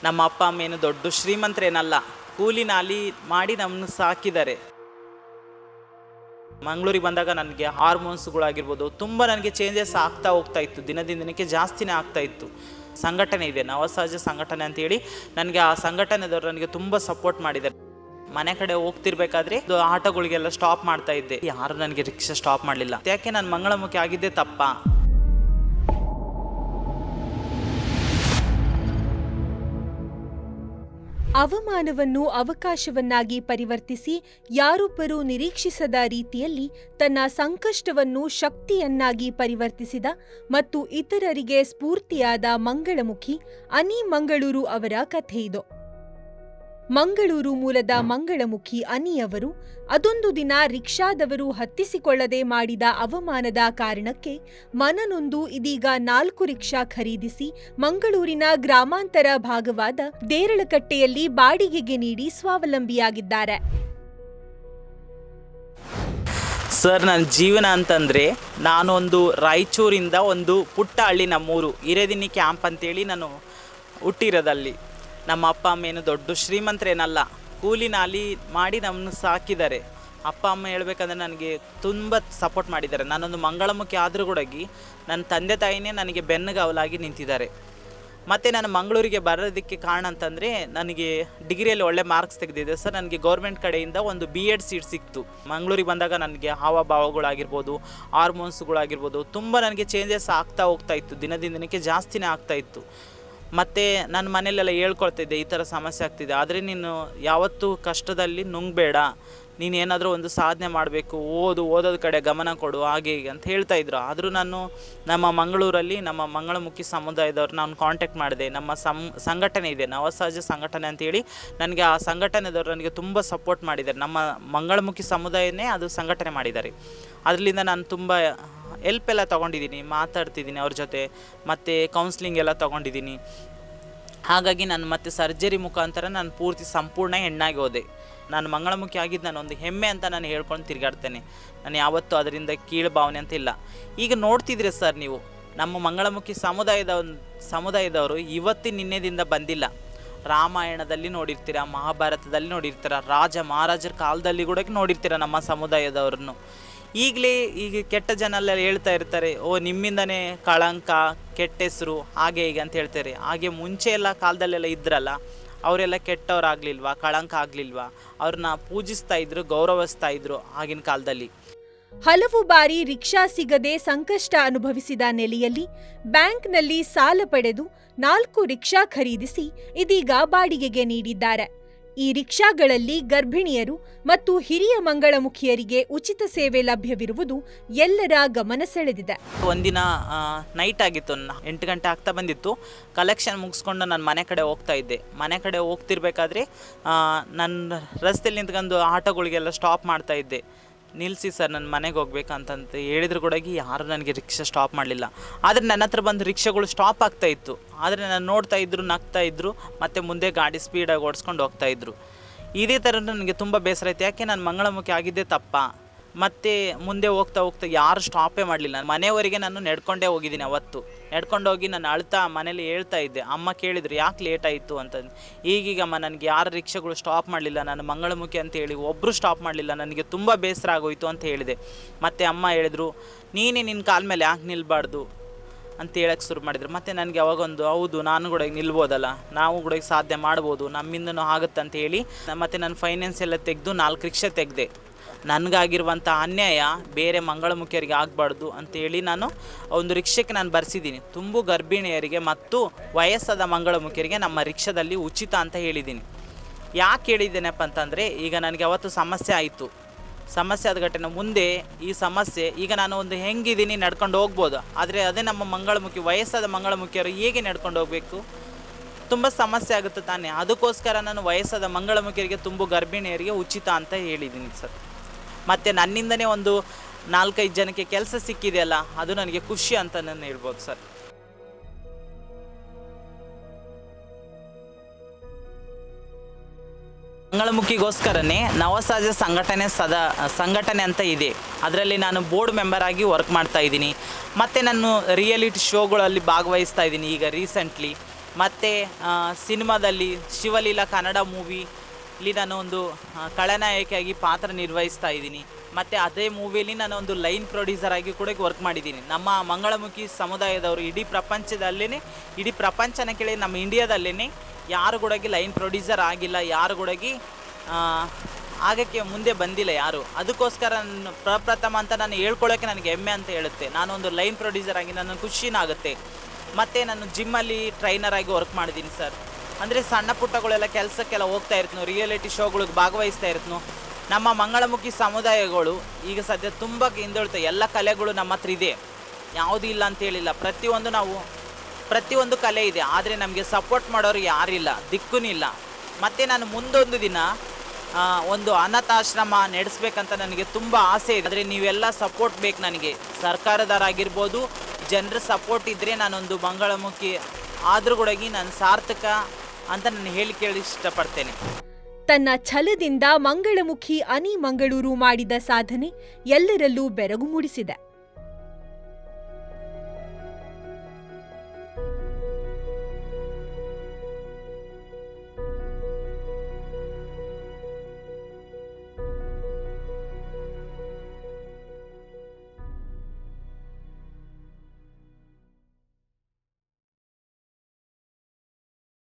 ನಮ್ಮ ಅಪ್ಪ ಅಮ್ಮ ಏನು ದೊಡ್ಡ ಶ್ರೀಮಂತರೇನಲ್ಲ, ಕೂಲಿ ನಾಲಿ ಮಾಡಿ ನಮ್ಮನ್ನು ಸಾಕಿದ್ದಾರೆ. ಮಂಗಳೂರಿಗೆ ಬಂದಾಗ ನನಗೆ ಹಾರ್ಮೋನ್ಸ್ಗಳಾಗಿರ್ಬೋದು ತುಂಬ ನನಗೆ ಚೇಂಜಸ್ ಆಗ್ತಾ ಹೋಗ್ತಾ ಇತ್ತು, ದಿನದಿಂದ ದಿನಕ್ಕೆ ಜಾಸ್ತಿನೇ ಆಗ್ತಾ ಇತ್ತು. ಸಂಘಟನೆ ಇದೆ, ನವಸಹಜ ಸಂಘಟನೆ ಅಂತೇಳಿ, ನನಗೆ ಆ ಸಂಘಟನೆದವರು ನನಗೆ ತುಂಬ ಸಪೋರ್ಟ್ ಮಾಡಿದ್ದಾರೆ. ಮನೆ ಕಡೆ ಹೋಗ್ತಿರ್ಬೇಕಾದ್ರೆ ಆಟೋಗಳಿಗೆಲ್ಲ ಸ್ಟಾಪ್ ಮಾಡ್ತಾ ಇದ್ದೆ, ಯಾರು ನನಗೆ ರಿಕ್ಷಾ ಸ್ಟಾಪ್ ಮಾಡಲಿಲ್ಲ. ಯಾಕೆ ನಾನು ಮಂಗಳಮುಖಿ ಆಗಿದ್ದೆ ತಪ್ಪಾ? ಅವಮಾನವನ್ನು ಅವಕಾಶವನ್ನಾಗಿ ಪರಿವರ್ತಿಸಿ ಯಾರೊಬ್ಬರೂ ನಿರೀಕ್ಷಿಸದ ರೀತಿಯಲ್ಲಿ ತನ್ನ ಸಂಕಷ್ಟವನ್ನು ಶಕ್ತಿಯನ್ನಾಗಿ ಪರಿವರ್ತಿಸಿದ ಮತ್ತು ಇತರರಿಗೆ ಸ್ಫೂರ್ತಿಯಾದ ಮಂಗಳಮುಖಿ ಅನಿ ಮಂಗಳೂರು ಅವರ ಕಥೆಯಿದು. ಮಂಗಳೂರು ಮೂಲದ ಮಂಗಳಮುಖಿ ಅನಿಯವರು ಅದೊಂದು ದಿನ ರಿಕ್ಷಾದವರು ಹತ್ತಿಸಿಕೊಳ್ಳದೆ ಮಾಡಿದ ಅವಮಾನದ ಕಾರಣಕ್ಕೆ ಮನನೊಂದು ಇದೀಗ 4 ರಿಕ್ಷಾ ಖರೀದಿಸಿ ಮಂಗಳೂರಿನ ಗ್ರಾಮಾಂತರ ಭಾಗವಾದ ದೇರಳಕಟ್ಟೆಯಲ್ಲಿ ಬಾಡಿಗೆಗೆ ನೀಡಿ ಸ್ವಾವಲಂಬಿಯಾಗಿದ್ದಾರೆ. ಸರ್, ನನ್ನ ಜೀವನ ಅಂತಂದರೆ ನಾನೊಂದು ರಾಯಚೂರಿಂದ ಒಂದು ಪುಟ್ಟ ಹಳ್ಳಿ, ನಮ್ಮೂರು ಹಿರೇದಿನ್ನಿ ಕ್ಯಾಂಪ್ ಅಂತೇಳಿ ನಾನು ಹುಟ್ಟಿರೋದಲ್ಲಿ. ನಮ್ಮ ಅಪ್ಪ ಅಮ್ಮ ಏನು ದೊಡ್ಡ ಶ್ರೀಮಂತರೇನಲ್ಲ, ಕೂಲಿ ನಾಲಿ ಮಾಡಿ ನಮ್ಮನ್ನು ಸಾಕಿದ್ದಾರೆ. ಅಪ್ಪ ಅಮ್ಮ ಹೇಳ್ಬೇಕಂದ್ರೆ ನನಗೆ ತುಂಬ ಸಪೋರ್ಟ್ ಮಾಡಿದ್ದಾರೆ. ನಾನೊಂದು ಮಂಗಳಮುಖಿ ಆದರೂ ಕೂಡ ನನ್ನ ತಂದೆ ತಾಯಿನೇ ನನಗೆ ಬೆನ್ನುಗಾವಲಾಗಿ ನಿಂತಿದ್ದಾರೆ. ಮತ್ತು ನಾನು ಮಂಗಳೂರಿಗೆ ಬರೋದಕ್ಕೆ ಕಾರಣ ಅಂತಂದರೆ ನನಗೆ ಡಿಗ್ರಿಯಲ್ಲಿ ಒಳ್ಳೆ ಮಾರ್ಕ್ಸ್ ತೆಗೆದಿದೆ ಸರ್. ನನಗೆ ಗೌರ್ಮೆಂಟ್ ಕಡೆಯಿಂದ ಒಂದು B.Ed ಸೀಟ್ ಸಿಕ್ತು. ಮಂಗಳೂರಿಗೆ ಬಂದಾಗ ನನಗೆ ಹಾವಭಾವಗಳಾಗಿರ್ಬೋದು, ಹಾರ್ಮೋನ್ಸ್ಗಳಾಗಿರ್ಬೋದು ತುಂಬ ನನಗೆ ಚೇಂಜಸ್ ಆಗ್ತಾ ಹೋಗ್ತಾ ಇತ್ತು, ದಿನದಿಂದ ದಿನಕ್ಕೆ ಜಾಸ್ತಿನೇ ಆಗ್ತಾಯಿತ್ತು. ಮತ್ತು ನನ್ನ ಮನೆಯಲ್ಲೆಲ್ಲ ಹೇಳ್ಕೊಳ್ತಿದ್ದೆ, ಈ ಥರ ಸಮಸ್ಯೆ ಆಗ್ತಿದೆ, ಆದರೆ ನೀನು ಯಾವತ್ತೂ ಕಷ್ಟದಲ್ಲಿ ನುಂಗಬೇಡ, ನೀನು ಏನಾದರೂ ಒಂದು ಸಾಧನೆ ಮಾಡಬೇಕು, ಓದೋದ ಕಡೆ ಗಮನ ಕೊಡು, ಹಾಗೆ ಹೀಗೆ ಅಂತ ಹೇಳ್ತಾಯಿದ್ರು. ಆದರೂ ನಾನು ನಮ್ಮ ಮಂಗಳೂರಲ್ಲಿ ನಮ್ಮ ಮಂಗಳಮುಖಿ ಸಮುದಾಯದವ್ರು ನಾನು ಕಾಂಟ್ಯಾಕ್ಟ್ ಮಾಡಿದೆ. ನಮ್ಮ ಸಂಘಟನೆ ಇದೆ, ನವಸಹಜ ಸಂಘಟನೆ ಅಂತೇಳಿ, ನನಗೆ ಆ ಸಂಘಟನೆದವರು ನನಗೆ ತುಂಬ ಸಪೋರ್ಟ್ ಮಾಡಿದ್ದಾರೆ. ನಮ್ಮ ಮಂಗಳಮುಖಿ ಸಮುದಾಯನೇ ಅದು ಸಂಘಟನೆ ಮಾಡಿದ್ದಾರೆ. ಅದರಿಂದ ನಾನು ತುಂಬ ಹೆಲ್ಪ್ ಎಲ್ಲ ತೊಗೊಂಡಿದ್ದೀನಿ, ಮಾತಾಡ್ತಿದ್ದೀನಿ ಅವ್ರ ಜೊತೆ, ಮತ್ತು ಕೌನ್ಸ್ಲಿಂಗ್ ಎಲ್ಲ ತೊಗೊಂಡಿದ್ದೀನಿ. ಹಾಗಾಗಿ ನಾನು ಮತ್ತೆ ಸರ್ಜರಿ ಮುಖಾಂತರ ನಾನು ಪೂರ್ತಿ ಸಂಪೂರ್ಣ ಹೆಣ್ಣಾಗಿ ಹೋದೆ. ನಾನು ಮಂಗಳಮುಖಿ ಆಗಿದ್ದು ನಾನೊಂದು ಹೆಮ್ಮೆ ಅಂತ ನಾನು ಹೇಳ್ಕೊಂಡು ತಿರುಗಾಡ್ತೇನೆ. ನಾನು ಯಾವತ್ತೂ ಅದರಿಂದ ಕೀಳು ಭಾವನೆ ಅಂತ ಇಲ್ಲ. ಈಗ ನೋಡ್ತಿದ್ರೆ ಸರ್, ನೀವು ನಮ್ಮ ಮಂಗಳಮುಖಿ ಸಮುದಾಯದವರು ಇವತ್ತಿನ ನಿನ್ನೆದಿಂದ ಬಂದಿಲ್ಲ. ರಾಮಾಯಣದಲ್ಲಿ ನೋಡಿರ್ತೀರ, ಮಹಾಭಾರತದಲ್ಲಿ ನೋಡಿರ್ತೀರ, ರಾಜ ಮಹಾರಾಜರ ಕಾಲದಲ್ಲಿ ಕೂಡ ನೋಡಿರ್ತೀರ ನಮ್ಮ ಸಮುದಾಯದವ್ರನ್ನು. ಈಗಲೇ ಈಗ ಕೆಟ್ಟ ಜನ ಎಲ್ಲ ಹೇಳ್ತಾ ಇರ್ತಾರೆ, ನಿಮ್ಮಿಂದನೇ ಕಳಂಕ, ಕೆಟ್ಟ ಹೆಸರು, ಹಾಗೆ ಹೀಗೆ ಅಂತ ಹೇಳ್ತಾರೆ. ಹಾಗೆ ಮುಂಚೆ ಎಲ್ಲ ಕಾಲದಲ್ಲೆಲ್ಲ ಇದ್ರಲ್ಲ, ಅವರೆಲ್ಲ ಕೆಟ್ಟವರಾಗಲಿಲ್ವಾ, ಕಳಂಕ ಆಗಲಿಲ್ವಾ, ಅವ್ರನ್ನ ಪೂಜಿಸ್ತಾ ಇದ್ರು, ಗೌರವಿಸ್ತಾ ಇದ್ರು ಆಗಿನ ಕಾಲದಲ್ಲಿ. ಹಲವು ಬಾರಿ ರಿಕ್ಷಾ ಸಿಗದೆ ಸಂಕಷ್ಟ ಅನುಭವಿಸಿದ ನೆಲೆಯಲ್ಲಿ ಬ್ಯಾಂಕ್ನಲ್ಲಿ ಸಾಲ ಪಡೆದು 4 ರಿಕ್ಷಾ ಖರೀದಿಸಿ ಇದೀಗ ಬಾಡಿಗೆಗೆ ನೀಡಿದ್ದಾರೆ. ಈ ರಿಕ್ಷಾಗಳಲ್ಲಿ ಗರ್ಭಿಣಿಯರು ಮತ್ತು ಹಿರಿಯ ಮಂಗಳಮುಖಿಯರಿಗೆ ಉಚಿತ ಸೇವೆ ಲಭ್ಯವಿರುವುದು ಎಲ್ಲರ ಗಮನ ಸೆಳೆದಿದೆ. ಒಂದಿನ ನೈಟ್ ಆಗಿತ್ತು, 8 ಗಂಟೆ ಆಗ್ತಾ ಬಂದಿತ್ತು. ಕಲೆಕ್ಷನ್ ಮುಗಿಸ್ಕೊಂಡು ನಾನು ಮನೆ ಕಡೆ ಹೋಗ್ತಾ ಇದ್ದೆ. ಮನೆ ಕಡೆ ಹೋಗ್ತಿರ್ಬೇಕಾದ್ರೆ ನನ್ನ ರಸ್ತೆಯಲ್ಲಿ ನಿಂತ್ಕೊಂಡು ಆಟೋಗಳಿಗೆಲ್ಲ ಸ್ಟಾಪ್ ಮಾಡ್ತಾ ಇದ್ದೆ. ನಿಲ್ಲಿಸಿ ಸರ್, ನನ್ನ ಮನೆಗೆ ಹೋಗ್ಬೇಕಂತಂತ ಹೇಳಿದ್ರು ಕೂಡ ಯಾರು ನನಗೆ ರಿಕ್ಷಾ ಸ್ಟಾಪ್ ಮಾಡಲಿಲ್ಲ. ಆದರೆ ನನ್ನ ಹತ್ರ ಬಂದು ರಿಕ್ಷಾಗಳು ಸ್ಟಾಪ್ ಆಗ್ತಾಯಿತ್ತು. ಆದರೆ ನಾನು ನೋಡ್ತಾ ಇದ್ರು, ನಗ್ತಾ ಇದ್ರು, ಮತ್ತು ಮುಂದೆ ಗಾಡಿ ಸ್ಪೀಡಾಗಿ ಓಡಿಸ್ಕೊಂಡು ಹೋಗ್ತಾಯಿದ್ರು. ಇದೇ ಥರ ನನಗೆ ತುಂಬ ಬೇಸರ ಆಯಿತು. ಯಾಕೆ ನಾನು ಮಂಗಳಮುಖಿ ಆಗಿದ್ದೆ ತಪ್ಪಾ? ಮತ್ತು ಮುಂದೆ ಹೋಗ್ತಾ ಯಾರು ಸ್ಟಾಪೇ ಮಾಡಲಿಲ್ಲ. ಮನೆಯವರೆಗೆ ನಾನು ನಡ್ಕೊಂಡೇ ಹೋಗಿದ್ದೀನಿ. ಅವತ್ತು ನಡ್ಕೊಂಡು ಹೋಗಿ ನಾನು ಅಳ್ತಾ ಮನೇಲಿ ಹೇಳ್ತಾ ಇದ್ದೆ. ಅಮ್ಮ ಕೇಳಿದ್ರು, ಯಾಕೆ ಲೇಟ್ ಆಯಿತು ಅಂತಂದು. ಈಗೀಗಮ್ಮ ನನಗೆ ಯಾರು ರಿಕ್ಷಾಗಳು ಸ್ಟಾಪ್ ಮಾಡಲಿಲ್ಲ, ನಾನು ಮಂಗಳಮುಖಿ ಅಂತೇಳಿ ಒಬ್ಬರು ಸ್ಟಾಪ್ ಮಾಡಲಿಲ್ಲ, ನನಗೆ ತುಂಬ ಬೇಸರ ಆಗೋಯಿತು ಅಂತ ಹೇಳಿದೆ. ಮತ್ತು ಅಮ್ಮ ಹೇಳಿದ್ರು, ನೀನೇ ನಿನ್ನ ಕಾಲ ಮೇಲೆ ಯಾಕೆ ನಿಲ್ಲಬಾರ್ದು ಅಂತ ಹೇಳಕ್ಕೆ ಶುರು ಮಾಡಿದ್ರು. ಮತ್ತು ನನಗೆ ಅವಾಗೊಂದು, ಹೌದು ನಾನು ಕೂಡ ನಿಲ್ಬೋದಲ್ಲ, ನಾವು ಕೂಡ ಸಾಧ್ಯ ಮಾಡ್ಬೋದು, ನಮ್ಮಿಂದನೂ ಆಗುತ್ತೆ ಅಂತ ಹೇಳಿ ಮತ್ತು ನಾನು ಫೈನಾನ್ಸ್ ಎಲ್ಲ ತೆಗೆದು 4 ರಿಕ್ಷಾ ತೆಗೆದೆ. ನನಗಾಗಿರುವಂಥ ಅನ್ಯಾಯ ಬೇರೆ ಮಂಗಳಮುಖಿಯರಿಗೆ ಆಗಬಾರ್ದು ಅಂತೇಳಿ ನಾನು ಒಂದು ರಿಕ್ಷಕ್ಕೆ ನಾನು ಬರೆಸಿದ್ದೀನಿ. ತುಂಬು ಗರ್ಭಿಣಿಯರಿಗೆ ಮತ್ತು ವಯಸ್ಸಾದ ಮಂಗಳಮುಖಿಯರಿಗೆ ನಮ್ಮ ರಿಕ್ಷಾದಲ್ಲಿ ಉಚಿತ ಅಂತ ಹೇಳಿದ್ದೀನಿ. ಯಾಕೆ ಹೇಳಿದ್ದೇನಪ್ಪ ಅಂತಂದರೆ, ಈಗ ನನಗೆ ಅವತ್ತು ಸಮಸ್ಯೆ ಆಯಿತು. ಸಮಸ್ಯೆ ಆದ ಘಟನೆ ಮುಂದೆ ಈ ಸಮಸ್ಯೆ ಈಗ ನಾನು ಒಂದು ಹೆಂಗಿದ್ದೀನಿ ನಡ್ಕೊಂಡು ಹೋಗ್ಬೋದು. ಆದರೆ ಅದೇ ನಮ್ಮ ಮಂಗಳಮುಖಿ ವಯಸ್ಸಾದ ಮಂಗಳಮುಖಿಯರು ಹೇಗೆ ನಡ್ಕೊಂಡು ಹೋಗಬೇಕು? ತುಂಬ ಸಮಸ್ಯೆ ಆಗುತ್ತೆ ತಾನೇ. ಅದಕ್ಕೋಸ್ಕರ ನಾನು ವಯಸ್ಸಾದ ಮಂಗಳಮುಖಿಯರಿಗೆ, ತುಂಬು ಗರ್ಭಿಣಿಯರಿಗೆ ಉಚಿತ ಅಂತ ಹೇಳಿದ್ದೀನಿ ಸರ್. ಮತ್ತು ನನ್ನಿಂದನೇ ಒಂದು 4-5 ಜನಕ್ಕೆ ಕೆಲಸ ಸಿಕ್ಕಿದೆಯಲ್ಲ, ಅದು ನನಗೆ ಖುಷಿ ಅಂತ ನಾನು ಹೇಳ್ಬೋದು ಸರ್. ಮಂಗಳಮುಖಿಗೋಸ್ಕರನೇ ನವಸಹಜ ಸಂಘಟನೆ ಅಂತ ಇದೆ. ಅದರಲ್ಲಿ ನಾನು ಬೋರ್ಡ್ ಮೆಂಬರ್ ಆಗಿ ವರ್ಕ್ ಮಾಡ್ತಾ ಇದ್ದೀನಿ. ಮತ್ತು ನಾನು ರಿಯಾಲಿಟಿ ಶೋಗಳಲ್ಲಿ ಭಾಗವಹಿಸ್ತಾ ಇದ್ದೀನಿ. ಈಗ ರೀಸೆಂಟ್ಲಿ ಮತ್ತು ಸಿನಿಮಾದಲ್ಲಿ ಶಿವಲೀಲಾ ಕನ್ನಡ ಮೂವಿ ಇಲ್ಲಿ ನಾನು ಒಂದು ಖಳನಾಯಕಿಯಾಗಿ ಪಾತ್ರ ನಿರ್ವಹಿಸ್ತಾ ಇದ್ದೀನಿ. ಮತ್ತು ಅದೇ ಮೂವಿಯಲ್ಲಿ ನಾನು ಒಂದು ಲೈನ್ ಪ್ರೊಡ್ಯೂಸರ್ ಆಗಿ ಕೂಡ ವರ್ಕ್ ಮಾಡಿದ್ದೀನಿ. ನಮ್ಮ ಮಂಗಳಮುಖಿ ಸಮುದಾಯದವರು ಇಡೀ ಪ್ರಪಂಚದಲ್ಲೇ, ಇಡೀ ಪ್ರಪಂಚನ ಕೇಳಿ ನಮ್ಮ ಇಂಡಿಯಾದಲ್ಲೇ ಯಾರು ಕೂಡ ಲೈನ್ ಪ್ರೊಡ್ಯೂಸರ್ ಆಗಿಲ್ಲ, ಯಾರು ಕೂಡ ಆಗಕ್ಕೆ ಮುಂದೆ ಬಂದಿಲ್ಲ ಯಾರು. ಅದಕ್ಕೋಸ್ಕರ ನಾನು ಪ್ರಪ್ರಥಮ ಅಂತ ನಾನು ಹೇಳ್ಕೊಳ್ಳೋಕ್ಕೆ ನನಗೆ ಹೆಮ್ಮೆ ಅಂತ ಹೇಳುತ್ತೆ. ನಾನೊಂದು ಲೈನ್ ಪ್ರೊಡ್ಯೂಸರ್ ಆಗಿ ನನ್ನ ಖುಷಿನಾಗುತ್ತೆ. ಮತ್ತು ನಾನು ಜಿಮ್ಮಲ್ಲಿ ಟ್ರೈನರ್ ಆಗಿ ವರ್ಕ್ ಮಾಡಿದ್ದೀನಿ ಸರ್. ಅಂದರೆ ಸಣ್ಣ ಪುಟ್ಟಗಳೆಲ್ಲ ಕೆಲಸಕ್ಕೆಲ್ಲ ಹೋಗ್ತಾ ಇರ್ತೀನಿ, ರಿಯಾಲಿಟಿ ಶೋಗಳಿಗೆ ಭಾಗವಹಿಸ್ತಾ ಇರ್ತೀನಿ. ನಮ್ಮ ಮಂಗಳಮುಖಿ ಸಮುದಾಯಗಳು ಈಗ ಸದ್ಯ ತುಂಬ ಹಿಂದುಳಿತ, ಎಲ್ಲ ಕಲೆಗಳು ನಮ್ಮ ಹತ್ರ ಇದೆ, ಯಾವುದೂ ಇಲ್ಲ ಅಂತೇಳಿಲ್ಲ. ಪ್ರತಿಯೊಂದು ಕಲೆ ಇದೆ, ಆದರೆ ನಮಗೆ ಸಪೋರ್ಟ್ ಮಾಡೋರು ಯಾರಿಲ್ಲ, ದಿಕ್ಕೂನಿಲ್ಲ. ಮತ್ತು ನಾನು ಮುಂದೊಂದು ದಿನ ಒಂದು ಅನಾಥಾಶ್ರಮ ನಡೆಸ್ಬೇಕಂತ ನನಗೆ ತುಂಬ ಆಸೆ ಇದೆ. ಆದರೆ ನೀವೆಲ್ಲ ಸಪೋರ್ಟ್ ಬೇಕು ನನಗೆ, ಸರ್ಕಾರದವರಾಗಿರ್ಬೋದು, ಜನರ ಸಪೋರ್ಟ್ ಇದ್ದರೆ ನಾನೊಂದು ಮಂಗಳಮುಖಿ ಆದರೂ ಕೂಡ ನಾನು ಸಾರ್ಥಕ ಅಂತ ನಾನು ಹೇಳಿ ಇಷ್ಟಪಡ್ತೇನೆ. ತನ್ನ ಛಲದಿಂದ ಮಂಗಳಮುಖಿ ಅನಿ ಮಂಗಳೂರು ಮಾಡಿದ ಸಾಧನೆ ಎಲ್ಲರಲ್ಲೂ ಬೆರಗು ಮೂಡಿಸಿದೆ.